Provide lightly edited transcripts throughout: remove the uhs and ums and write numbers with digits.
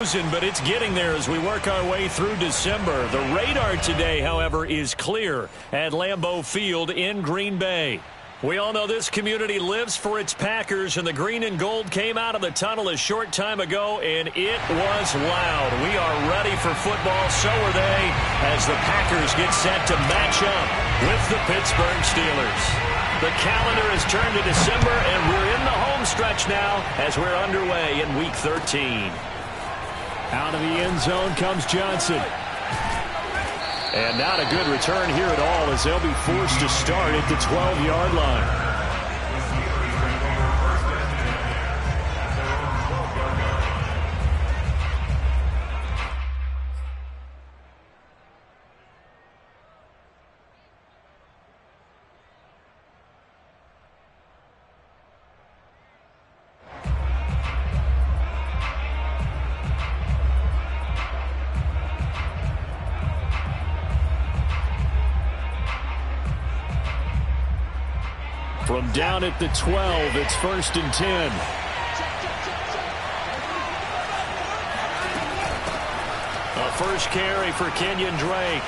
frozen, but it's getting there as we work our way through December. The radar today, however, is clear at Lambeau Field in Green Bay. We all know this community lives for its Packers, and the green and gold came out of the tunnel a short time ago, and it was loud. We are ready for football, so are they, as the Packers get set to match up with the Pittsburgh Steelers. The calendar has turned to December, and we're in the home stretch now as we're underway in Week 13. Out of the end zone comes Johnson. And not a good return here at all, as they'll be forced to start at the 12-yard line. From down at the 12, it's 1st and 10. A first carry for Kenyon Drake.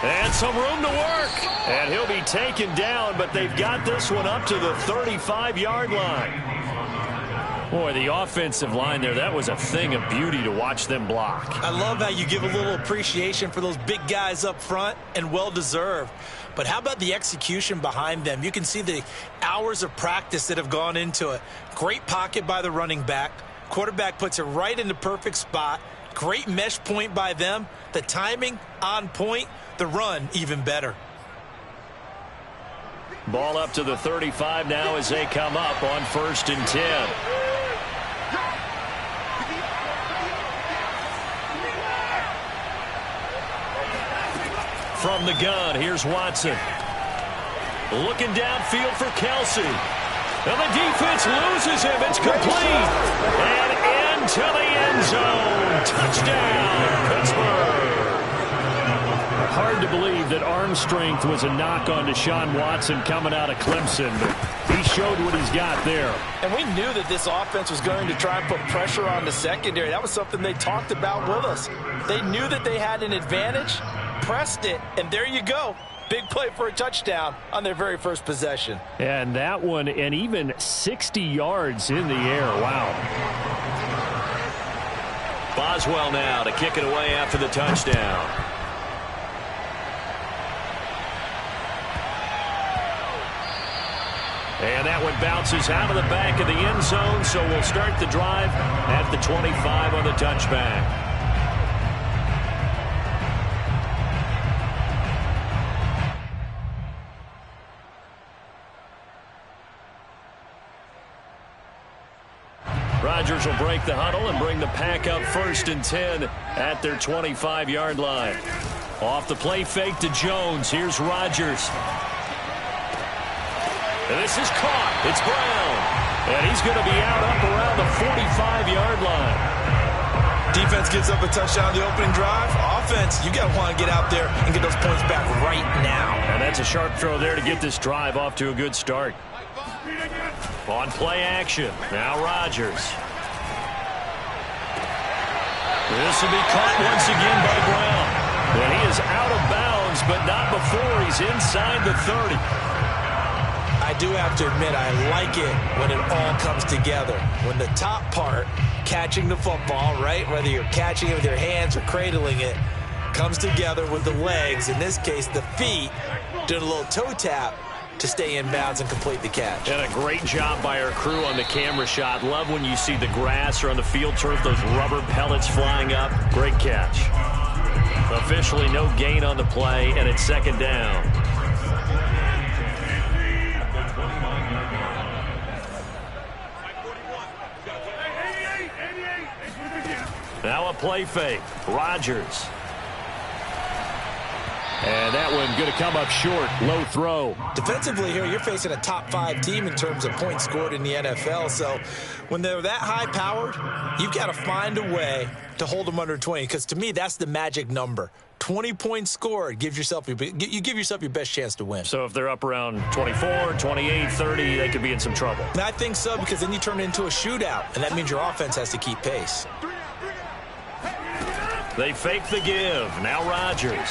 And some room to work. And he'll be taken down, but they've got this one up to the 35-yard line. Boy, the offensive line there, that was a thing of beauty to watch them block. I love how you give a little appreciation for those big guys up front, and well-deserved. But how about the execution behind them? You can see the hours of practice that have gone into it. Great pocket by the running back. Quarterback puts it right in the perfect spot. Great mesh point by them. The timing on point. The run even better. Ball up to the 35 now as they come up on 1st and 10. From the gun, here's Watson. Looking downfield for Kelsey. And the defense loses him. It's complete. And into the end zone. Touchdown, Pittsburgh. Hard to believe that arm strength was a knock on Deshaun Watson coming out of Clemson, but he showed what he's got there. And we knew that this offense was going to try and put pressure on the secondary. That was something they talked about with us. They knew that they had an advantage, pressed it, and there you go. Big play for a touchdown on their very first possession. And that one, and even 60 yards in the air. Wow. Boswell now to kick it away after the touchdown. And that one bounces out of the back of the end zone, so we'll start the drive at the 25 on the touchback. Rodgers will break the huddle and bring the pack up 1st and 10 at their 25-yard line. Off the play fake to Jones. Here's Rodgers. And this is caught. It's Brown. And he's going to be out up around the 45-yard line. Defense gives up a touchdown on the opening drive. Offense, you got to want to get out there and get those points back right now. And that's a sharp throw there to get this drive off to a good start. On play action. Now Rodgers. This will be caught once again by Brown. And he is out of bounds, but not before he's inside the 30. I do have to admit, I like it when it all comes together. When the top part, catching the football, right, whether you're catching it with your hands or cradling it, comes together with the legs, in this case the feet, doing a little toe tap to stay in bounds and complete the catch. And a great job by our crew on the camera shot. Love when you see the grass or on the field turf, those rubber pellets flying up. Great catch. Officially no gain on the play, and it's 2nd down. Now a play fake. Rodgers. And that one going to come up short. Low throw. Defensively here, you're facing a top-5 team in terms of points scored in the NFL. So when they're that high-powered, you've got to find a way to hold them under 20. Because to me, that's the magic number. 20 points scored, you give yourself your best chance to win. So if they're up around 24, 28, 30, they could be in some trouble. And I think so, because then you turn it into a shootout, and that means your offense has to keep pace. They fake the give. Now Rodgers.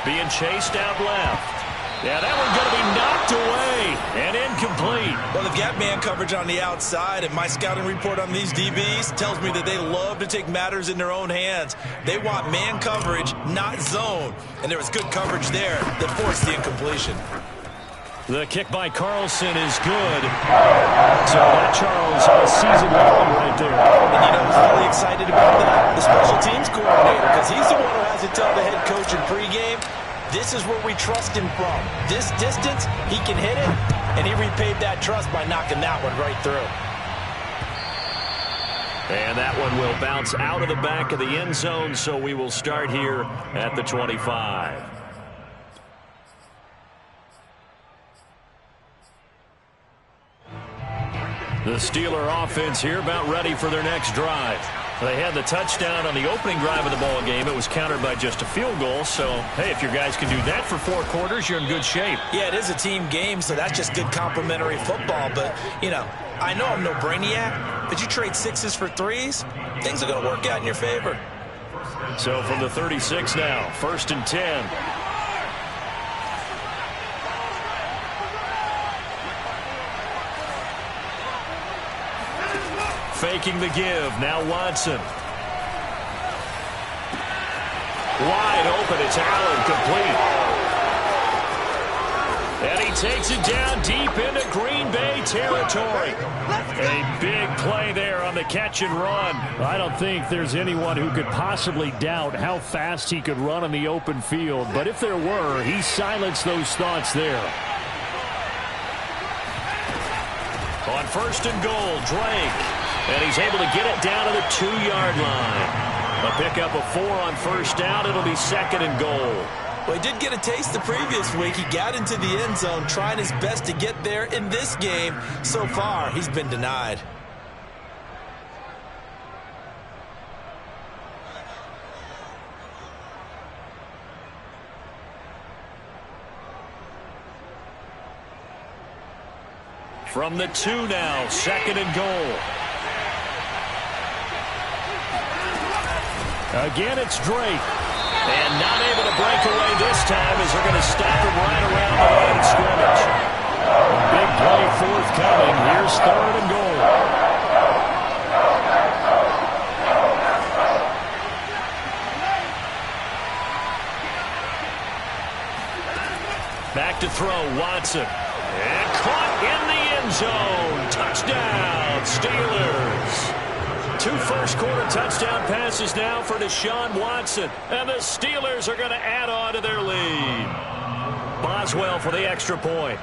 Being chased out left. Yeah, that one's going to be knocked away and incomplete. Well, they've got man coverage on the outside, and my scouting report on these DBs tells me that they love to take matters in their own hands. They want man coverage, not zone. And there was good coverage there that forced the incompletion. The kick by Carlson is good. So that, Charles, a season long right there. And you know who's really excited about that? The special teams coordinator, because he's the one who has to tell the head coach in pregame, this is where we trust him from. This distance, he can hit it, and he repaid that trust by knocking that one right through. And that one will bounce out of the back of the end zone, so we will start here at the 25. The Steeler offense here about ready for their next drive. They had the touchdown on the opening drive of the ball game. It was countered by just a field goal. So, hey, if your guys can do that for 4 quarters, you're in good shape. Yeah, it is a team game, so that's just good complementary football. But, you know, I know I'm no brainiac, but you trade 6s for 3s, things are going to work out in your favor. So from the 36 now, 1st and 10. Faking the give. Now Watson. Wide open. It's Allen, complete. And he takes it down deep into Green Bay territory. A big play there on the catch and run. I don't think there's anyone who could possibly doubt how fast he could run on the open field. But if there were, he silenced those thoughts there. On 1st and goal, Drake. And he's able to get it down to the 2-yard line. A pickup of 4 on 1st down. It'll be 2nd and goal. Well, he did get a taste the previous week. He got into the end zone, trying his best to get there in this game. So far, he's been denied. From the 2 now, 2nd and goal. Again, it's Drake. And not able to break away this time as they're going to stop him right around the line of scrimmage. Big play forthcoming. Here's 3rd and goal. Back to throw, Watson. And caught in the end zone. Touchdown, Steelers. 2 first-quarter touchdown passes now for Deshaun Watson. And the Steelers are going to add on to their lead. Boswell for the extra point.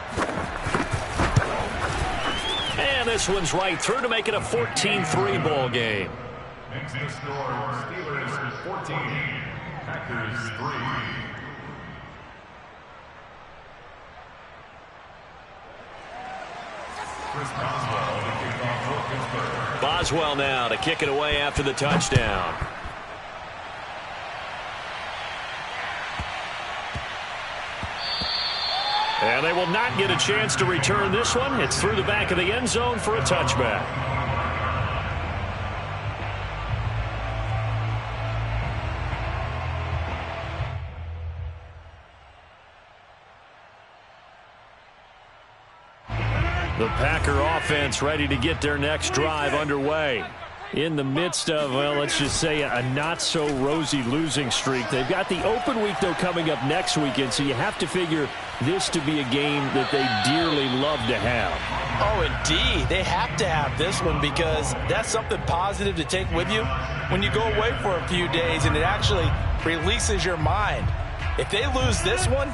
And this one's right through to make it a 14-3 ball game. Makes the score Steelers 14, Packers 3. Boswell now to kick it away after the touchdown. And they will not get a chance to return this one. It's through the back of the end zone for a touchback. The Packer offense ready to get their next drive underway. In the midst of, well, let's just say a not-so-rosy losing streak. They've got the open week, though, coming up next weekend, so you have to figure this to be a game that they dearly love to have. Oh, indeed. They have to have this one because that's something positive to take with you when you go away for a few days, and it actually releases your mind. If they lose this one,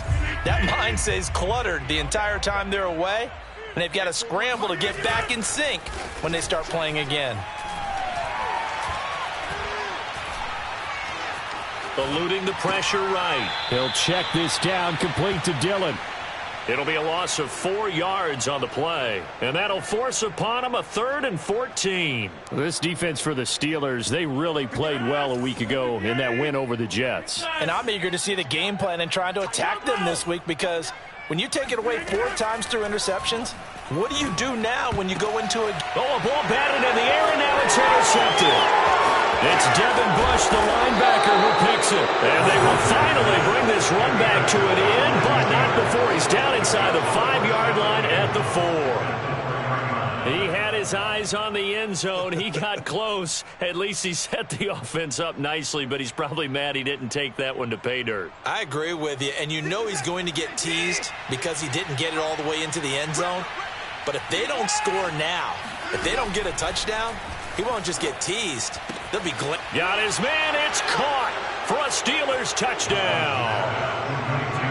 that mind stays cluttered the entire time they're away, and they've got to scramble to get back in sync when they start playing again. Eluding the pressure right. He'll check this down, complete to Dillon. It'll be a loss of 4 yards on the play. And that'll force upon him a 3rd and 14. This defense for the Steelers, they really played well a week ago in that win over the Jets. And I'm eager to see the game plan and trying to attack them this week because when you take it away 4 times through interceptions, what do you do now when you go into a... Oh, a ball batted in the air, and now it's intercepted. It's the linebacker who picks it. And they will finally bring this run back to an end, but not before he's down inside the 5-yard line at the 4. He had his eyes on the end zone. He got close. At least he set the offense up nicely, but he's probably mad he didn't take that one to pay dirt. I agree with you, and you know he's going to get teased because he didn't get it all the way into the end zone. But if they don't score now, if they don't get a touchdown, he won't just get teased. They'll be glad. Got his man. It's caught for a Steelers touchdown.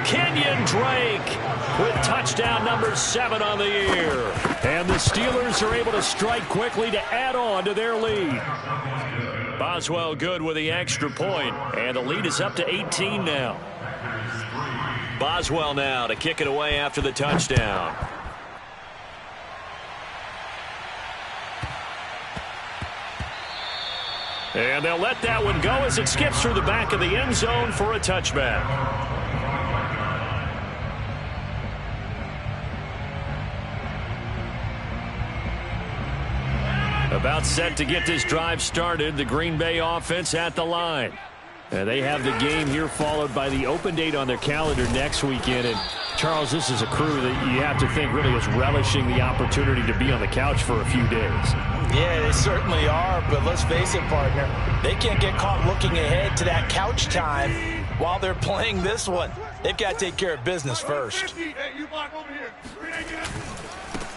Kenyon Drake with touchdown number 7 on the year. And the Steelers are able to strike quickly to add on to their lead. Boswell good with the extra point, and the lead is up to 18 now. Boswell now to kick it away after the touchdown. And they'll let that one go as it skips through the back of the end zone for a touchback. About set to get this drive started, the Green Bay offense at the line. And they have the game here followed by the open date on their calendar next weekend. And Charles, this is a crew that you have to think really is relishing the opportunity to be on the couch for a few days. Yeah, they certainly are, but let's face it, partner. They can't get caught looking ahead to that couch time while they're playing this one. They've got to take care of business first.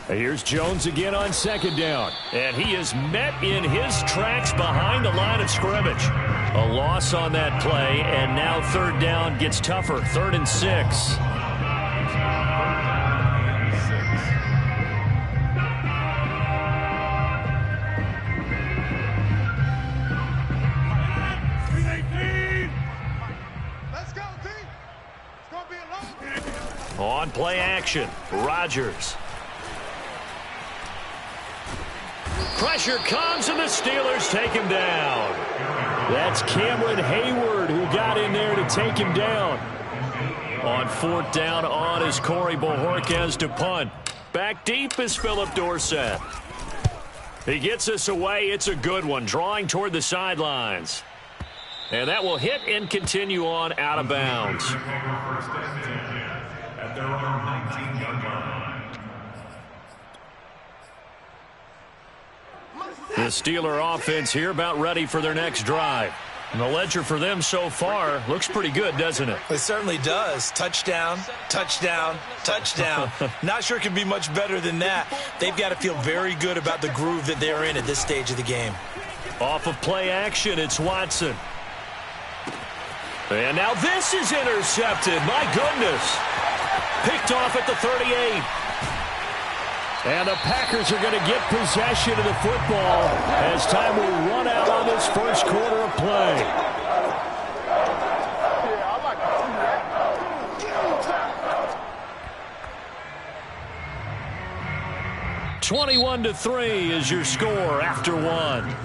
Here's Jones again on second down. And he is met in his tracks behind the line of scrimmage. A loss on that play, and now third down gets tougher. 3rd and 6. On play action, Rodgers. Pressure comes, and the Steelers take him down. That's Cameron Hayward who got in there to take him down. On 4th down on is Corey Bojorquez to punt. Back deep is Philip Dorsett. He gets us away. It's a good one, drawing toward the sidelines. And that will hit and continue on out of bounds. At their own 19-yard line. The Steeler offense here about ready for their next drive. And the ledger for them so far looks pretty good, doesn't it? It certainly does. Touchdown, touchdown, touchdown. Not sure it can be much better than that. They've got to feel very good about the groove that they're in at this stage of the game. Off of play action, it's Watson. And now this is intercepted. My goodness. Picked off at the 38. And the Packers are going to get possession of the football as time will run out on this first quarter of play. (21-3) is your score after one.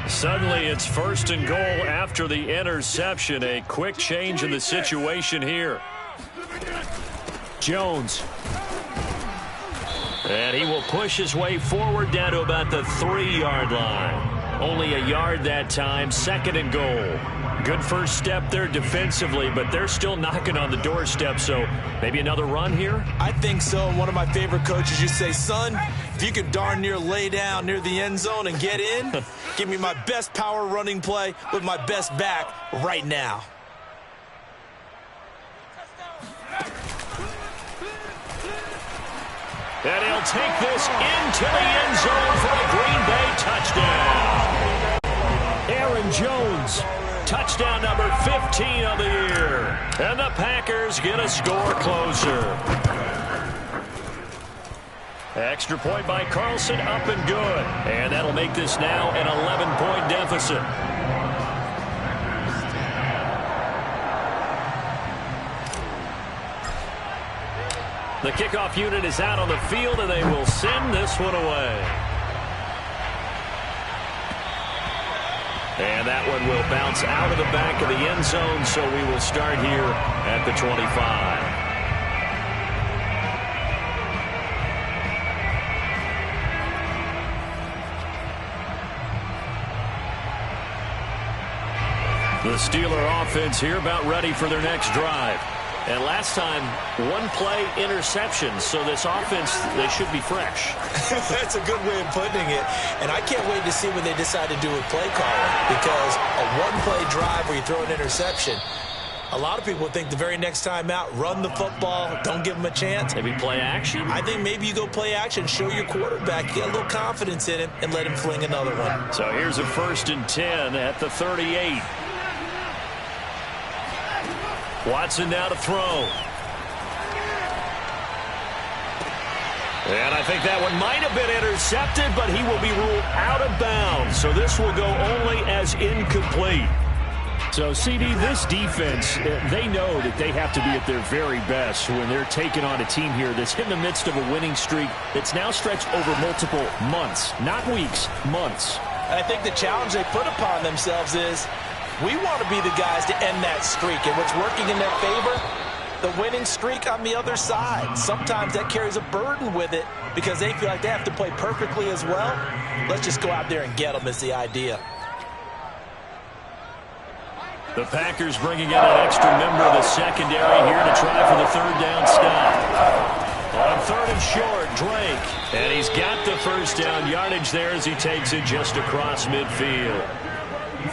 Suddenly, it's 1st and goal after the interception. A quick change in the situation here. Jones. And he will push his way forward down to about the 3-yard line. Only a yard that time. 2nd and goal. Good first step there defensively, but they're still knocking on the doorstep, so maybe another run here? I think so. And one of my favorite coaches used to say, son, if you could darn near lay down near the end zone and get in, give me my best power running play with my best back right now. And he'll take this into the end zone for a Green Bay touchdown. Aaron Jones, touchdown number 15 of the year. And the Packers get a score closer. Extra point by Carlson, up and good. And that'll make this now an 11-point deficit. The kickoff unit is out on the field, and they will send this one away. And that one will bounce out of the back of the end zone, so we will start here at the 25. The Steeler offense here about ready for their next drive. And last time, one play interception, so this offense, they should be fresh. That's a good way of putting it. And I can't wait to see what they decide to do with play calling, because a one-play drive where you throw an interception, a lot of people think the very next time out, run the football, don't give them a chance. Maybe play action? I think maybe you go play action, show your quarterback, get a little confidence in him, and let him fling another one. So here's a 1st and 10 at the 38. Watson now to throw. And I think that one might have been intercepted, but he will be ruled out of bounds. So this will go only as incomplete. So, CD, this defense, they know that they have to be at their very best when they're taking on a team here that's in the midst of a winning streak that's now stretched over multiple months, not weeks, months. And I think the challenge they put upon themselves is, we want to be the guys to end that streak. And what's working in their favor? The winning streak on the other side. Sometimes that carries a burden with it because they feel like they have to play perfectly as well. Let's just go out there and get them is the idea. The Packers bringing in an extra member of the secondary here to try for the 3rd down stop. On 3rd and short, Drake. And he's got the 1st down yardage there as he takes it just across midfield.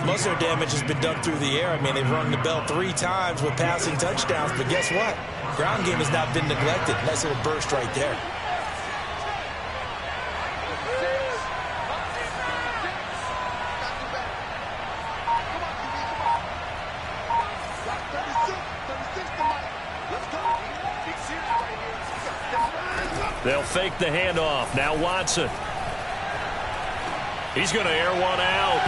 Most of their damage has been done through the air. I mean, they've rung the bell 3 times with passing touchdowns, but guess what? Ground game has not been neglected. Nice little burst right there. They'll fake the handoff. Now Watson. He's going to air one out.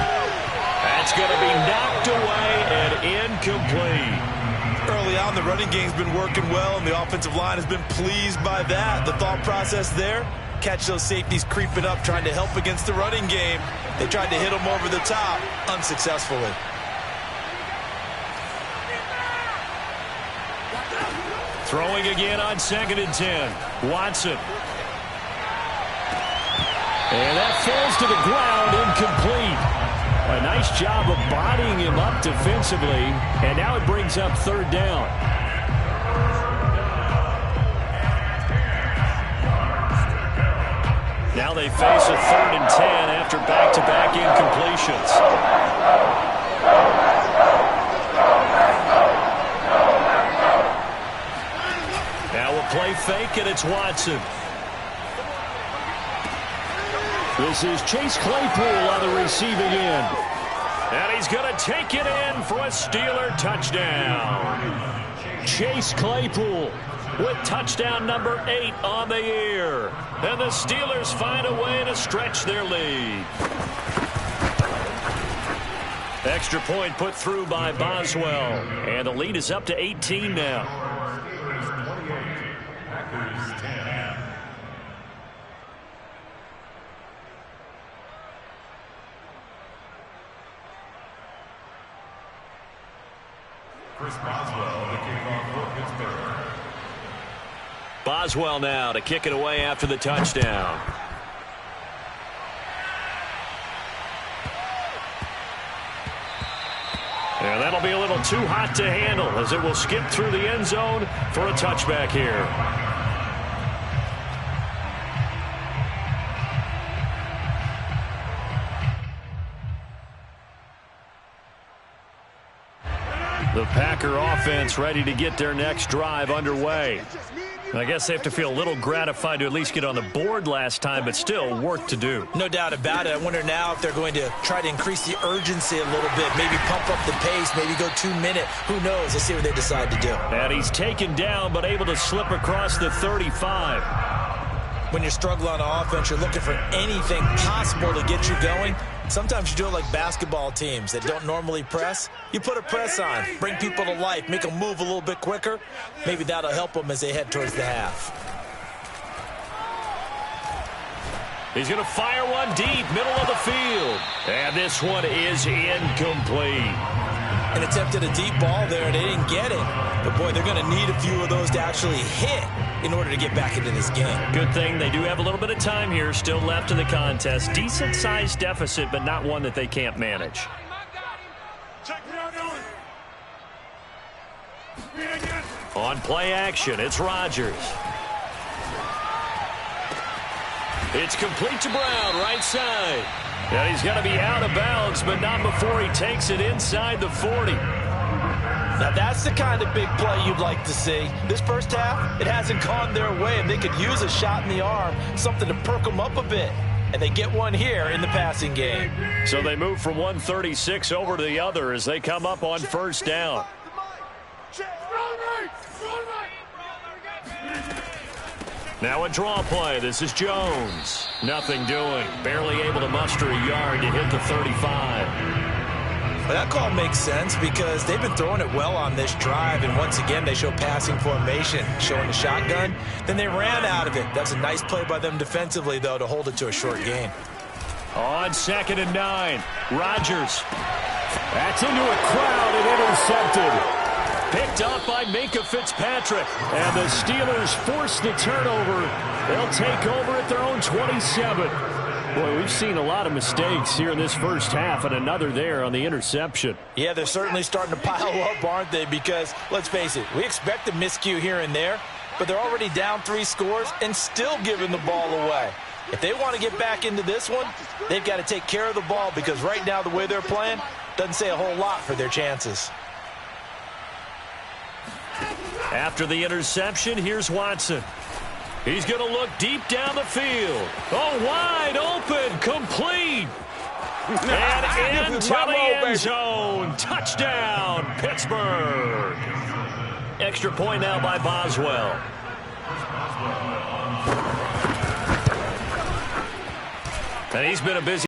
That's going to be knocked away and incomplete. Early on, the running game's been working well, and the offensive line has been pleased by that. The thought process there, catch those safeties creeping up, trying to help against the running game. They tried to hit them over the top, unsuccessfully. Throwing again on 2nd and 10. Watson. And that falls to the ground, incomplete. A nice job of bodying him up defensively, and now it brings up 3rd down. Now they face a 3rd and 10 after back-to-back incompletions. Now a play fake, and it's Watson. This is Chase Claypool on the receiving end. And he's going to take it in for a Steeler touchdown. Chase Claypool with touchdown number 8 on the year. And the Steelers find a way to stretch their lead. Extra point put through by Boswell. And the lead is up to 18 now. Boswell now to kick it away after the touchdown. And that'll be a little too hot to handle as it will skip through the end zone for a touchback here. The Packer offense ready to get their next drive underway. I guess they have to feel a little gratified to at least get on the board last time, but still work to do. No doubt about it. I wonder now if they're going to try to increase the urgency a little bit, maybe pump up the pace, maybe go 2-minute. Who knows? Let's see what they decide to do. And he's taken down, but able to slip across the 35. When you're struggling on offense, you're looking for anything possible to get you going. Sometimes you do it like basketball teams that don't normally press. You put a press on, bring people to life, make them move a little bit quicker. Maybe that'll help them as they head towards the half. He's going to fire one deep, middle of the field. And this one is incomplete. And attempted a deep ball there. They didn't get it. But, boy, they're going to need a few of those to actually hit in order to get back into this game. Good thing they do have a little bit of time here still left in the contest. Decent-sized deficit, but not one that they can't manage. On play action, it's Rodgers. It's complete to Brown, right side. And he's going to be out of bounds, but not before he takes it inside the 40. Now, that's the kind of big play you'd like to see. This first half, it hasn't gone their way, and they could use a shot in the arm, something to perk them up a bit. And they get one here in the passing game. So they move from 136 over to the other as they come up on first down. Now a draw play. This is Jones. Nothing doing. Barely able to muster a yard to hit the 35. Well, that call makes sense because they've been throwing it well on this drive, and once again they show passing formation, showing the shotgun. Then they ran out of it. That's a nice play by them defensively, though, to hold it to a short gain. On 2nd and 9, Rodgers. That's into a crowd and intercepted. Picked up by Minkah Fitzpatrick. And the Steelers force the turnover. They'll take over at their own 27. Boy, we've seen a lot of mistakes here in this first half, and another there on the interception. Yeah, they're certainly starting to pile up, aren't they? Because, let's face it, we expect a miscue here and there, but they're already down 3 scores and still giving the ball away. If they want to get back into this one, they've got to take care of the ball because right now the way they're playing doesn't say a whole lot for their chances. After the interception, here's Watson. He's going to look deep down the field. Oh, wide open, complete. And into the end zone. Touchdown, Pittsburgh. Extra point now by Boswell. And he's been a busy